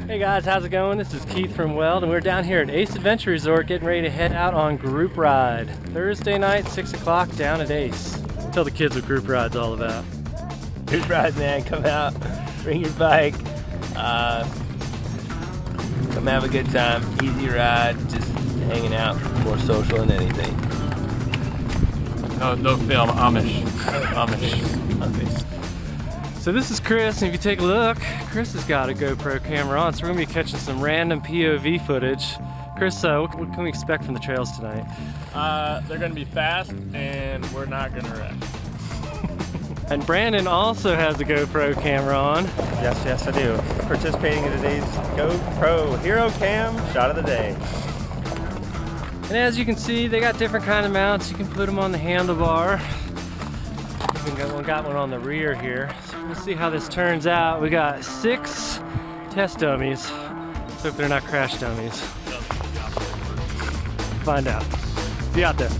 Hey guys, how's it going? This is Keith from Weld, and we're down here at Ace Adventure Resort getting ready to head out on group ride. Thursday night, 6 o'clock, down at Ace. Tell the kids what group ride's all about. Group ride, man. Come out, bring your bike, come have a good time. Easy ride, just hanging out, more social than anything. No film, Amish. Amish. So this is Chris, and if you take a look, Chris has got a GoPro camera on, so we're gonna be catching some random POV footage. Chris, what can we expect from the trails tonight? They're gonna be fast, and we're not gonna wreck. And Brandon also has a GoPro camera on. Yes, I do. Participating in today's GoPro Hero Cam shot of the day. And as you can see, they got different kind of mounts. You can put them on the handlebar. We got one on the rear here. So we'll see how this turns out. We got 6 test dummies. Hope they're not crash dummies. Find out. Be out there.